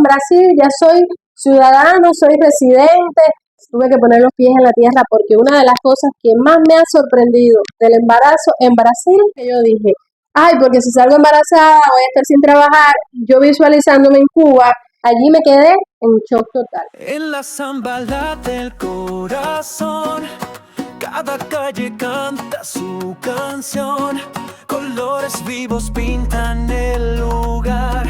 Brasil ya soy ciudadano, soy residente, tuve que poner los pies en la tierra porque una de las cosas que más me ha sorprendido del embarazo en Brasil, que yo dije, ay, porque si salgo embarazada voy a estar sin trabajar, yo visualizándome en Cuba, allí me quedé en shock total. En la zamba late el corazón, cada calle canta su canción, colores vivos pintan el lugar.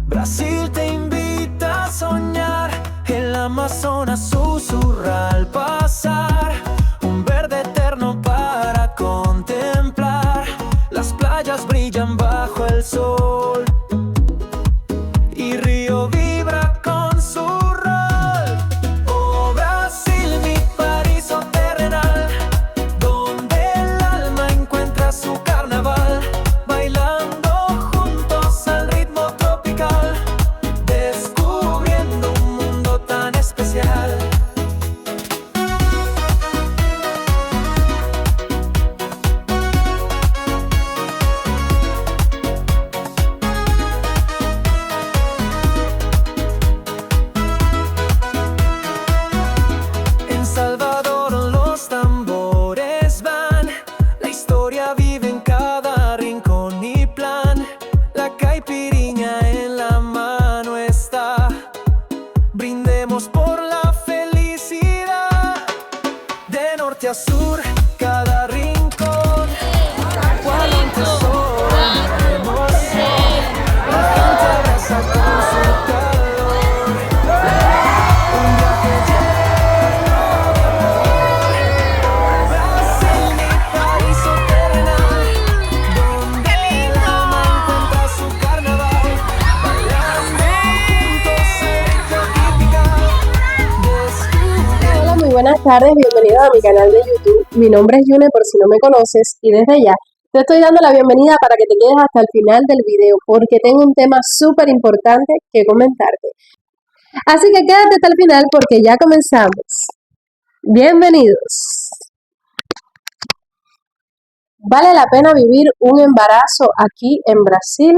Brasil te invita a soñar, el Amazonas susurra al pasar, un verde eterno para contemplar, las playas brillan bajo el sol y Río vibra con su rol. Oh Brasil, mi paraíso terrenal, donde el alma encuentra su carnaval, bailando juntos al ritmo tropical, descubriendo un mundo tan especial. En Salvador los tambores van, la historia vive en cada rincón y plan, la caipiriña en la mano está, brindemos por la felicidad, de norte a sur, cada rincón, cual un tesoro, una emoción, la gente abraza con su calor, un viaje lleno de amor. Brasil, mi paraíso terrenal, donde el alma encuentra su carnaval, bailando juntos el ritmo tropical, descubriendo. Hola, muy buenas tardes, bienvenido a mi canal de YouTube. Mi nombre es Yune por si no me conoces y desde ya te estoy dando la bienvenida para que te quedes hasta el final del video porque tengo un tema súper importante que comentarte. Así que quédate hasta el final porque ya comenzamos. Bienvenidos. ¿Vale la pena vivir un embarazo aquí en Brasil?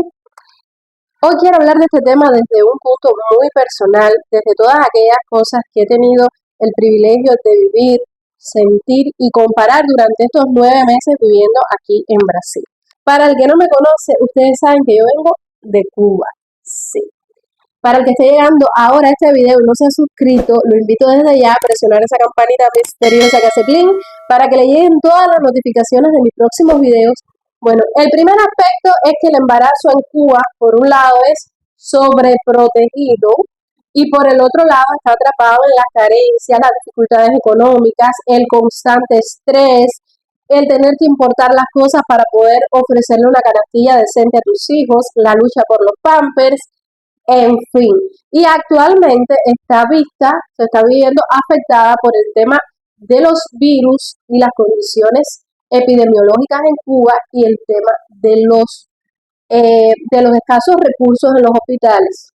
Hoy quiero hablar de este tema desde un punto muy personal, desde todas aquellas cosas que he tenido el privilegio de vivir, sentir y comparar durante estos 9 meses viviendo aquí en Brasil. Para el que no me conoce, ustedes saben que yo vengo de Cuba, sí. Para el que esté llegando ahora a este video y no se ha suscrito, lo invito desde ya a presionar esa campanita misteriosa que hace bling para que le lleguen todas las notificaciones de mis próximos videos. Bueno, el primer aspecto es que el embarazo en Cuba, por un lado, es sobreprotegido y por el otro lado está atrapado en las carencias, las dificultades económicas, el constante estrés, el tener que importar las cosas para poder ofrecerle una canastilla decente a tus hijos, la lucha por los pampers, en fin. Y actualmente se está viviendo afectada por el tema de los virus y las condiciones epidemiológicas en Cuba y el tema de los escasos recursos en los hospitales.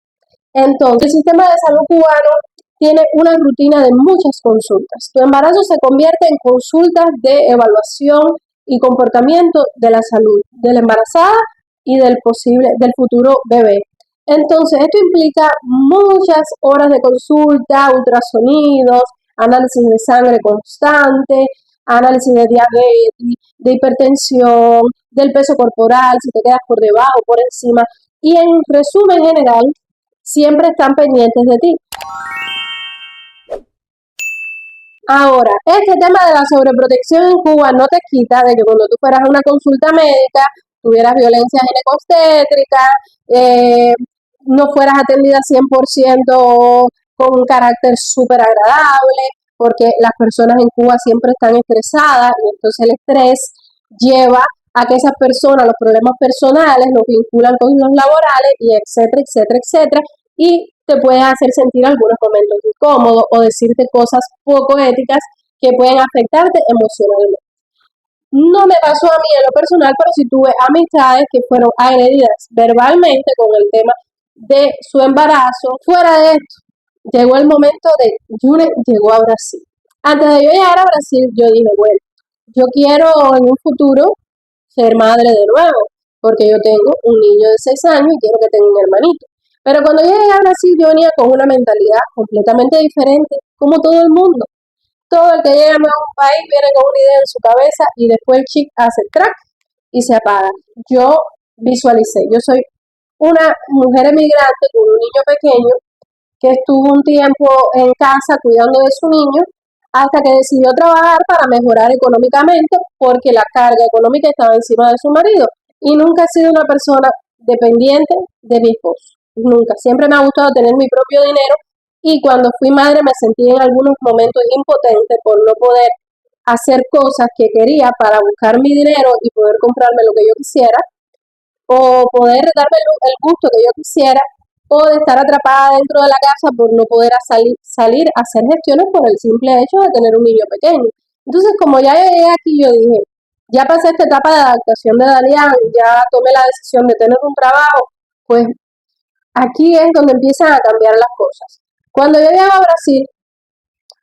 Entonces, el sistema de salud cubano tiene una rutina de muchas consultas. Tu embarazo se convierte en consultas de evaluación y comportamiento de la salud de la embarazada y del futuro bebé. Entonces, esto implica muchas horas de consulta, ultrasonidos, análisis de sangre constante, análisis de diabetes, de hipertensión, del peso corporal, si te quedas por debajo, por encima, y en resumen general, siempre están pendientes de ti. Ahora, este tema de la sobreprotección en Cuba no te quita de que cuando tú fueras a una consulta médica, tuvieras violencia ginecobstétrica, no fueras atendida 100% con un carácter súper agradable, porque las personas en Cuba siempre están estresadas, y entonces el estrés lleva a que esas personas, los problemas personales, los vinculan con los laborales, y etcétera, etcétera, etcétera, y te pueden hacer sentir algunos momentos incómodos o decirte cosas poco éticas que pueden afectarte emocionalmente. No me pasó a mí en lo personal, pero sí tuve amistades que fueron agredidas verbalmente con el tema de su embarazo. Fuera de esto, llegó el momento de Yune llegó a Brasil. Antes de yo llegar a Brasil, yo dije, bueno, yo quiero en un futuro ser madre de nuevo, porque yo tengo un niño de 6 años y quiero que tenga un hermanito. Pero cuando yo llegué a Brasil, yo venía con una mentalidad completamente diferente, como todo el mundo. Todo el que llega a un nuevo país viene con una idea en su cabeza y después el chip hace crack y se apaga. Yo visualicé, yo soy una mujer emigrante con un niño pequeño que estuvo un tiempo en casa cuidando de su niño hasta que decidió trabajar para mejorar económicamente porque la carga económica estaba encima de su marido. Y nunca he sido una persona dependiente de mi esposo. Nunca. Siempre me ha gustado tener mi propio dinero y cuando fui madre me sentí en algunos momentos impotente por no poder hacer cosas que quería para buscar mi dinero y poder comprarme lo que yo quisiera o poder darme el gusto que yo quisiera o de estar atrapada dentro de la casa por no poder salir a hacer gestiones por el simple hecho de tener un niño pequeño. Entonces, como ya llegué aquí, yo dije, ya pasé esta etapa de adaptación de Dalian, ya tomé la decisión de tener un trabajo, pues aquí es donde empiezan a cambiar las cosas. Cuando yo llego a Brasil,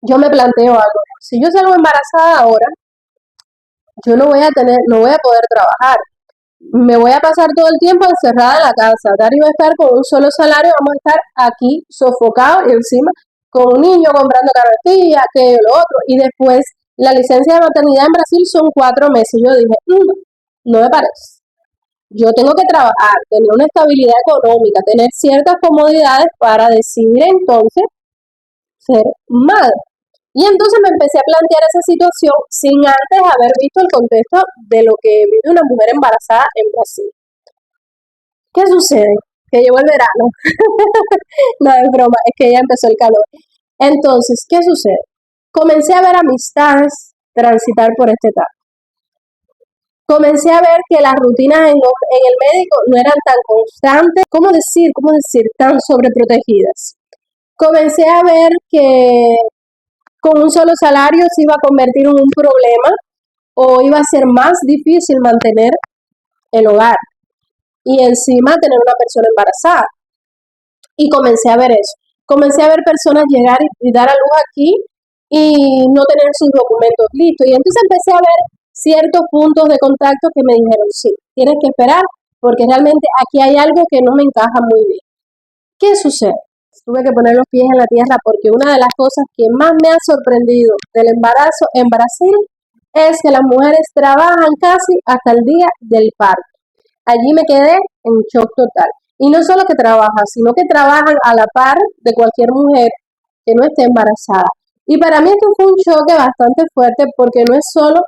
yo me planteo algo. Si yo salgo embarazada ahora, yo no voy a poder trabajar. Me voy a pasar todo el tiempo encerrada en la casa. Dari va a estar con un solo salario, vamos a estar aquí sofocados y encima con un niño comprando carretilla, que lo otro. Y después la licencia de maternidad en Brasil son 4 meses. Yo dije, no me parece. Yo tengo que trabajar, tener una estabilidad económica, tener ciertas comodidades para decidir entonces ser madre. Y entonces me empecé a plantear esa situación sin antes haber visto el contexto de lo que vive una mujer embarazada en Brasil. ¿Qué sucede? Que llegó el verano. No es broma, es que ya empezó el calor. Entonces, ¿qué sucede? Comencé a ver amistades transitar por esta etapa. Comencé a ver que las rutinas en el médico no eran tan constantes, ¿cómo decir? Tan sobreprotegidas. Comencé a ver que con un solo salario se iba a convertir en un problema o iba a ser más difícil mantener el hogar y encima tener una persona embarazada. Y comencé a ver eso. Comencé a ver personas llegar y dar a luz aquí y no tener sus documentos listos. Y entonces empecé a ver ciertos puntos de contacto que me dijeron, sí, tienes que esperar porque realmente aquí hay algo que no me encaja muy bien. ¿Qué sucede? Tuve que poner los pies en la tierra porque una de las cosas que más me ha sorprendido del embarazo en Brasil es que las mujeres trabajan casi hasta el día del parto. Allí me quedé en shock total. Y no solo que trabajan, sino que trabajan a la par de cualquier mujer que no esté embarazada. Y para mí esto fue un choque bastante fuerte porque no es solo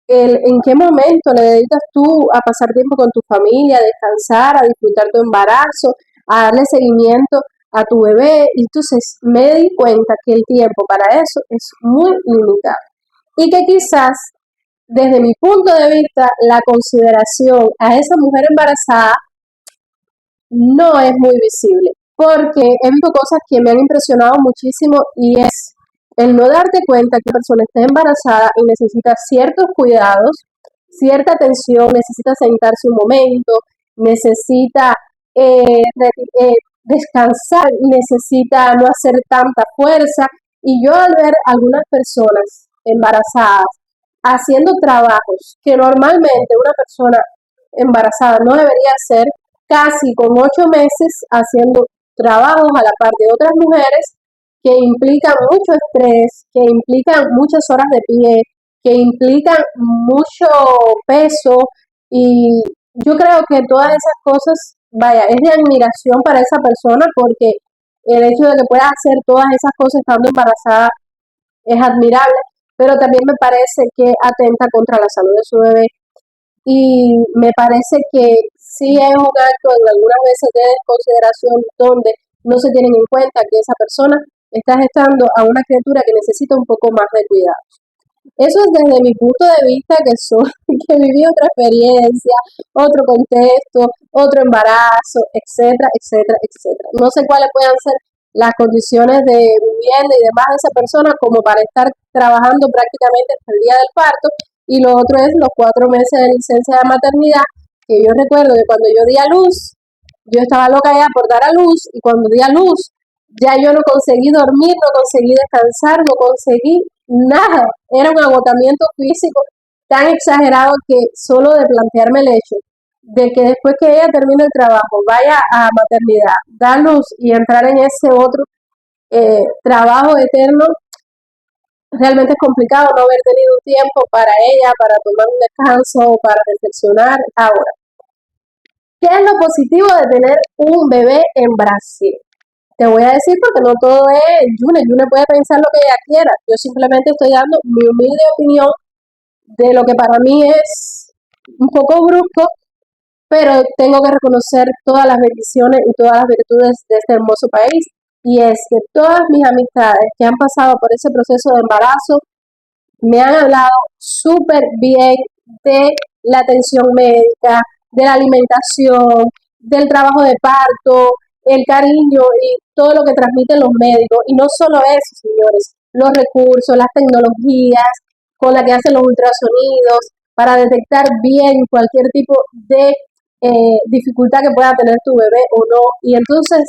el en qué momento le dedicas tú a pasar tiempo con tu familia, a descansar, a disfrutar tu embarazo, a darle seguimiento a tu bebé. Y entonces me di cuenta que el tiempo para eso es muy limitado. Y que quizás desde mi punto de vista la consideración a esa mujer embarazada no es muy visible. Porque he visto cosas que me han impresionado muchísimo y es el no darte cuenta que la persona está embarazada y necesita ciertos cuidados, cierta atención, necesita sentarse un momento, necesita descansar, necesita no hacer tanta fuerza. Y yo al ver algunas personas embarazadas haciendo trabajos que normalmente una persona embarazada no debería hacer, casi con 8 meses haciendo trabajos a la par de otras mujeres que implican mucho estrés, que implican muchas horas de pie, que implican mucho peso y yo creo que todas esas cosas, vaya, es de admiración para esa persona porque el hecho de que pueda hacer todas esas cosas estando embarazada es admirable, pero también me parece que atenta contra la salud de su bebé y me parece que sí es un acto en algunas veces de desconsideración donde no se tienen en cuenta que esa persona está gestando a una criatura que necesita un poco más de cuidado. Eso es desde mi punto de vista que viví otra experiencia, otro contexto, otro embarazo, etcétera, etcétera, etcétera. No sé cuáles puedan ser las condiciones de vivienda y demás de esa persona como para estar trabajando prácticamente hasta el día del parto y lo otro es los 4 meses de licencia de maternidad que yo recuerdo que cuando yo di a luz, yo estaba loca ya por dar a luz y cuando di a luz ya yo no conseguí dormir, no conseguí descansar, no conseguí nada. Era un agotamiento físico tan exagerado que solo de plantearme el hecho de que después que ella termine el trabajo, vaya a maternidad, dar luz y entrar en ese otro trabajo eterno, realmente es complicado no haber tenido un tiempo para ella, para tomar un descanso, para reflexionar. Ahora, ¿qué es lo positivo de tener un bebé en Brasil? Te voy a decir porque no todo es Yune. Yune puede pensar lo que ella quiera. Yo simplemente estoy dando mi humilde opinión de lo que para mí es un poco brusco, pero tengo que reconocer todas las bendiciones y todas las virtudes de este hermoso país. Y es que todas mis amistades que han pasado por ese proceso de embarazo me han hablado súper bien de la atención médica, de la alimentación, del trabajo de parto, el cariño y todo lo que transmiten los médicos. Y no solo eso, señores, los recursos, las tecnologías con las que hacen los ultrasonidos para detectar bien cualquier tipo de dificultad que pueda tener tu bebé o no. Y entonces,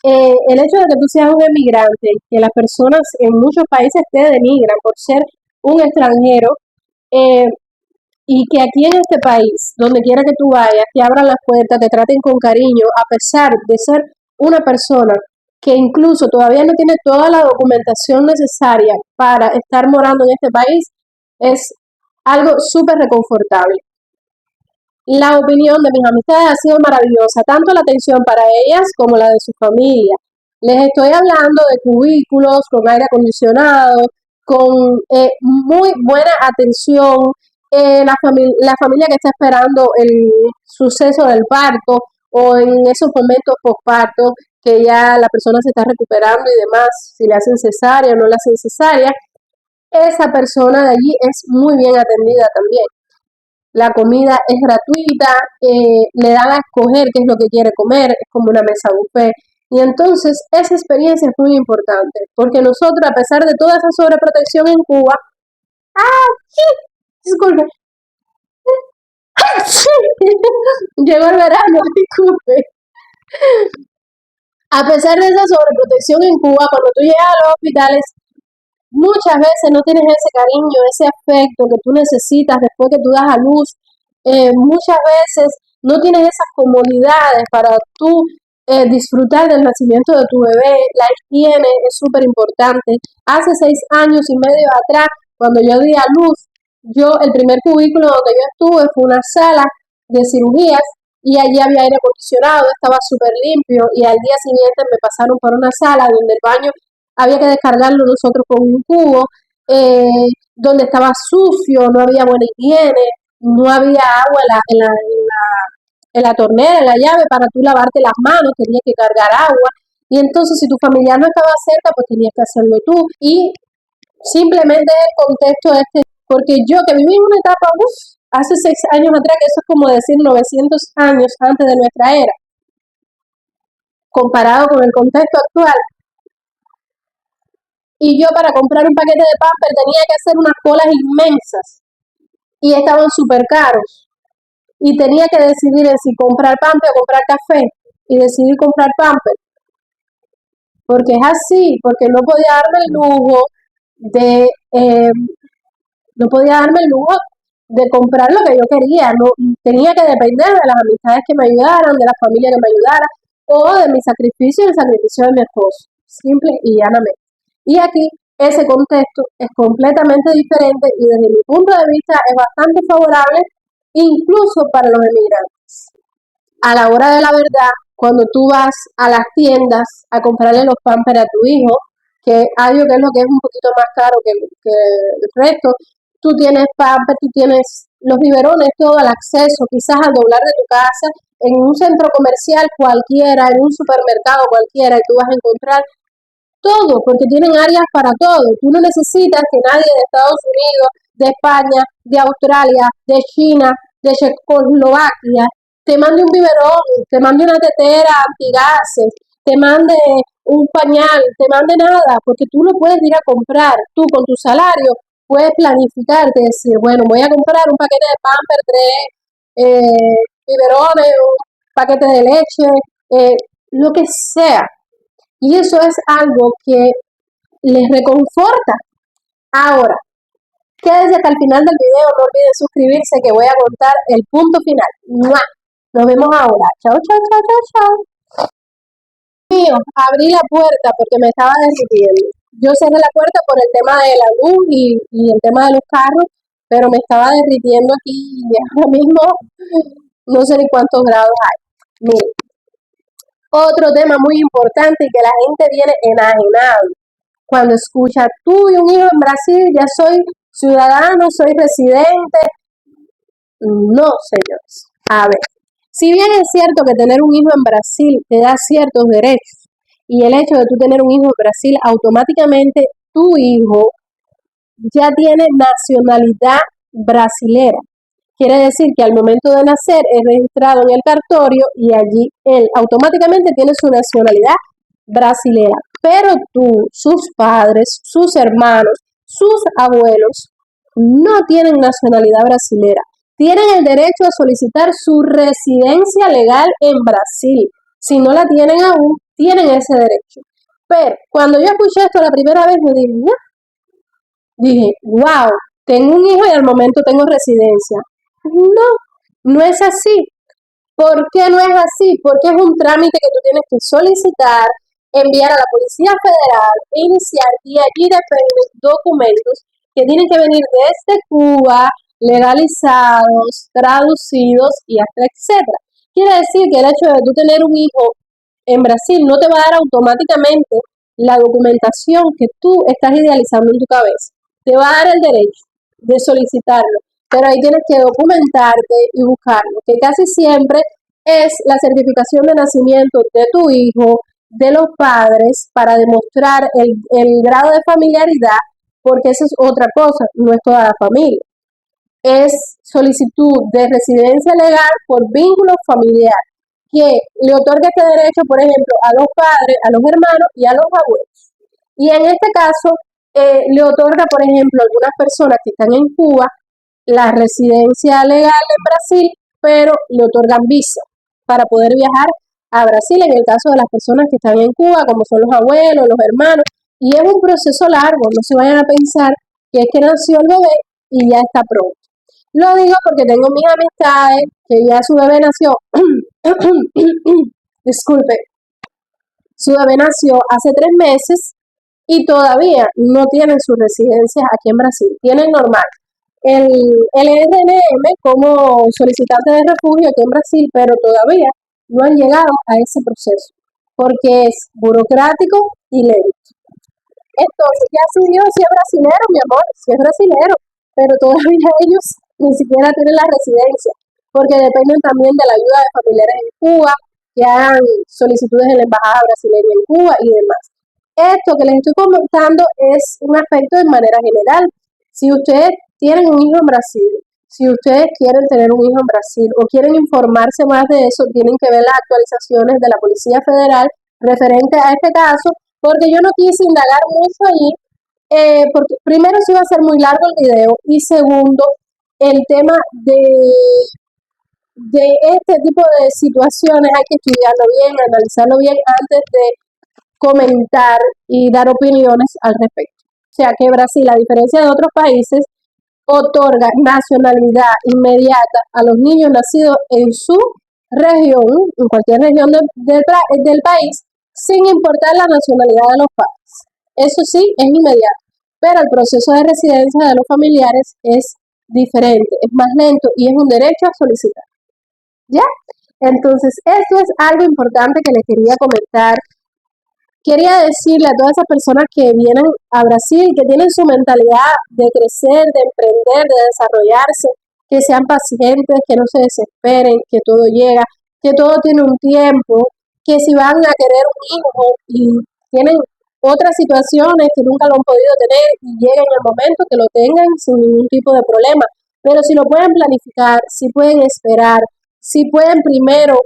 el hecho de que tú seas un emigrante, que las personas en muchos países te denigran por ser un extranjero, eh, y que aquí en este país, donde quiera que tú vayas, te abran las puertas, te traten con cariño, a pesar de ser una persona que incluso todavía no tiene toda la documentación necesaria para estar morando en este país, es algo súper reconfortable. La opinión de mis amistades ha sido maravillosa, tanto la atención para ellas como la de su familia. Les estoy hablando de cubículos con aire acondicionado, con muy buena atención, la familia que está esperando el suceso del parto o en esos momentos postparto que ya la persona se está recuperando y demás, si le hacen cesárea o no le hacen cesárea, esa persona de allí es muy bien atendida también. La comida es gratuita, le dan a escoger qué es lo que quiere comer, es como una mesa buffet. Y entonces esa experiencia es muy importante, porque nosotros, a pesar de toda esa sobreprotección en Cuba, ¡ah, sí! Disculpe, ¡ah, sí! Llegó el verano, disculpe. A pesar de esa sobreprotección en Cuba, cuando tú llegas a los hospitales, muchas veces no tienes ese cariño, ese afecto que tú necesitas después que tú das a luz. Muchas veces no tienes esas comodidades para tú disfrutar del nacimiento de tu bebé. La higiene es súper importante. Hace 6 años y medio atrás, cuando yo di a luz, el primer cubículo donde yo estuve fue una sala de cirugías y allí había aire acondicionado, estaba súper limpio y al día siguiente me pasaron por una sala donde el baño había que descargarlo nosotros con un cubo, donde estaba sucio, no había buena higiene, no había agua en la tornera, en la llave para tú lavarte las manos, tenías que cargar agua. Y entonces si tu familiar no estaba cerca, pues tenías que hacerlo tú. Y simplemente el contexto este, porque yo que viví en una etapa, hace 6 años atrás, que eso es como decir 900 años antes de nuestra era, comparado con el contexto actual, y yo para comprar un paquete de Pampers tenía que hacer unas colas inmensas y estaban súper caros y tenía que decidir en si comprar Pampers o comprar café y decidí comprar Pampers porque es así, porque de eh, no podía darme el lujo de comprar lo que yo quería, no tenía que depender de las amistades que me ayudaran, de la familia que me ayudara o de mi sacrificio y el sacrificio de mi esposo, simple y llanamente. Y aquí ese contexto es completamente diferente y desde mi punto de vista es bastante favorable incluso para los emigrantes. A la hora de la verdad, cuando tú vas a las tiendas a comprarle los pampers a tu hijo, que algo que es lo que es un poquito más caro que el resto, tú tienes pampers, tú tienes los biberones, todo el acceso, quizás al doblar de tu casa, en un centro comercial cualquiera, en un supermercado cualquiera, y tú vas a encontrar todo, porque tienen áreas para todo. Tú no necesitas que nadie de Estados Unidos, de España, de Australia, de China, de Checoslovaquia, te mande un biberón, te mande una tetera antigases, te mande un pañal, te mande nada, porque tú lo puedes ir a comprar. Tú con tu salario puedes planificarte, decir, bueno, voy a comprar un paquete de Pampers, 3 biberones, un paquete de leche, lo que sea. Y eso es algo que les reconforta. Ahora, quédense hasta el final del video, no olviden suscribirse que voy a contar el punto final. ¡Mua! Nos vemos ahora. Chao, chao, chao, chao, chao. Mío, abrí la puerta porque me estaba derritiendo. Yo cerré la puerta por el tema de la luz y el tema de los carros, pero me estaba derritiendo aquí y ahora mismo no sé ni cuántos grados hay. Miren, otro tema muy importante y que la gente viene enajenado cuando escucha, tuve un hijo en Brasil, ya soy ciudadano, soy residente. No, señores. A ver, si bien es cierto que tener un hijo en Brasil te da ciertos derechos, y el hecho de tú tener un hijo en Brasil, automáticamente tu hijo ya tiene nacionalidad brasilera. Quiere decir que al momento de nacer es registrado en el cartorio y allí él automáticamente tiene su nacionalidad brasilera. Pero tú, sus padres, sus hermanos, sus abuelos no tienen nacionalidad brasilera. Tienen el derecho a solicitar su residencia legal en Brasil. Si no la tienen aún, tienen ese derecho. Pero cuando yo escuché esto la primera vez, me dije, wow, tengo un hijo y al momento tengo residencia. No, no es así. ¿Por qué no es así? Porque es un trámite que tú tienes que solicitar, enviar a la Policía Federal, iniciar y allí dependen documentos que tienen que venir desde Cuba, legalizados, traducidos y hasta etcétera. Quiere decir que el hecho de tú tener un hijo en Brasil no te va a dar automáticamente la documentación que tú estás idealizando en tu cabeza. Te va a dar el derecho de solicitarlo, pero ahí tienes que documentarte y buscarlo, que casi siempre es la certificación de nacimiento de tu hijo, de los padres, para demostrar el grado de familiaridad, porque eso es otra cosa, no es toda la familia. Es solicitud de residencia legal por vínculo familiar, que le otorga este derecho, por ejemplo, a los padres, a los hermanos y a los abuelos. Y en este caso, le otorga, por ejemplo, a algunas personas que están en Cuba la residencia legal en Brasil, pero le otorgan visa para poder viajar a Brasil en el caso de las personas que están en Cuba, como son los abuelos, los hermanos, y es un proceso largo, no se vayan a pensar que es que nació el bebé y ya está pronto. Lo digo porque tengo mis amistades que ya su bebé nació, disculpe, su bebé nació hace 3 meses y todavía no tienen sus residencias aquí en Brasil, tienen normal el RNM como solicitante de refugio aquí en Brasil, pero todavía no han llegado a ese proceso, porque es burocrático y lento. Entonces, ya su hijo sí es brasilero, mi amor, sí es brasilero, pero todavía ellos ni siquiera tienen la residencia, porque dependen también de la ayuda de familiares en Cuba, que hagan solicitudes en la embajada brasileña en Cuba y demás. Esto que les estoy comentando es un aspecto de manera general. Si ustedes tienen un hijo en Brasil, si ustedes quieren tener un hijo en Brasil o quieren informarse más de eso, tienen que ver las actualizaciones de la Policía Federal referente a este caso, porque yo no quise indagar mucho allí, porque primero sí va a ser muy largo el video y segundo, el tema de este tipo de situaciones hay que estudiarlo bien, analizarlo bien antes de comentar y dar opiniones al respecto. O sea que Brasil, a diferencia de otros países, otorga nacionalidad inmediata a los niños nacidos en su región, en cualquier región del país, sin importar la nacionalidad de los padres. Eso sí, es inmediato, pero el proceso de residencia de los familiares es diferente, es más lento y es un derecho a solicitar. ¿Ya? Entonces, esto es algo importante que les quería comentar. Quería decirle a todas esas personas que vienen a Brasil, que tienen su mentalidad de crecer, de emprender, de desarrollarse, que sean pacientes, que no se desesperen, que todo llega, que todo tiene un tiempo, que si van a querer un hijo y tienen otras situaciones que nunca lo han podido tener y lleguen el momento que lo tengan sin ningún tipo de problema. Pero si lo pueden planificar, si pueden esperar, si pueden primero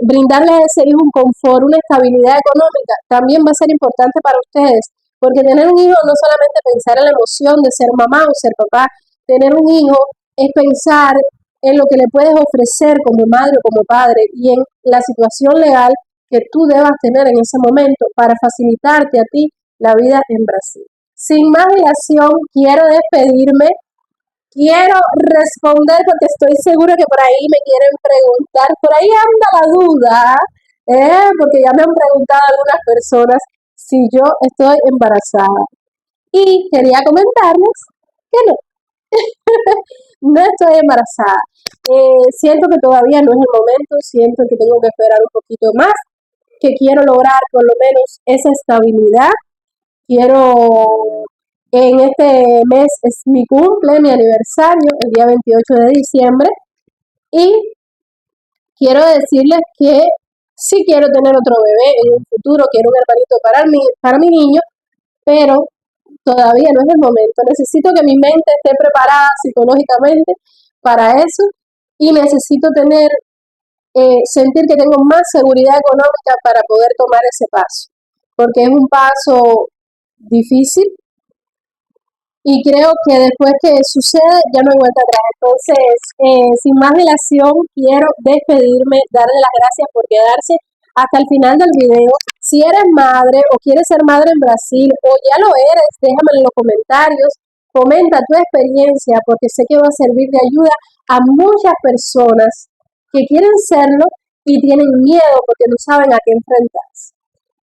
brindarle a ese hijo un confort, una estabilidad económica, también va a ser importante para ustedes, porque tener un hijo no es solamente pensar en la emoción de ser mamá o ser papá, tener un hijo es pensar en lo que le puedes ofrecer como madre o como padre y en la situación legal que tú debas tener en ese momento para facilitarte a ti la vida en Brasil. Sin más dilación, quiero despedirme, quiero responder porque estoy segura que por ahí me quieren preguntar, por ahí anda la duda, porque ya me han preguntado algunas personas si yo estoy embarazada. Y quería comentarles que no, no estoy embarazada. Siento que todavía no es el momento, siento que tengo que esperar un poquito más, que quiero lograr por lo menos esa estabilidad. Quiero, en este mes es mi cumple, mi aniversario, el día 28 de diciembre, y quiero decirles que sí quiero tener otro bebé en un futuro, quiero un hermanito para mi niño, pero todavía no es el momento. Necesito que mi mente esté preparada psicológicamente para eso y necesito sentir que tengo más seguridad económica para poder tomar ese paso, porque es un paso difícil y creo que después que sucede ya no hay vuelta atrás. Entonces, sin más dilación, quiero despedirme, darle las gracias por quedarse hasta el final del video. Si eres madre o quieres ser madre en Brasil o ya lo eres, déjame en los comentarios, comenta tu experiencia porque sé que va a servir de ayuda a muchas personas que quieren serlo y tienen miedo porque no saben a qué enfrentarse.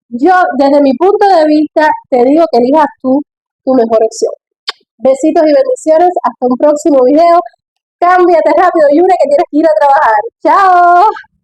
Yo, desde mi punto de vista, te digo que elijas tú tu mejor opción. Besitos y bendiciones. Hasta un próximo video. Cámbiate rápido, Yure, que tienes que ir a trabajar. ¡Chao!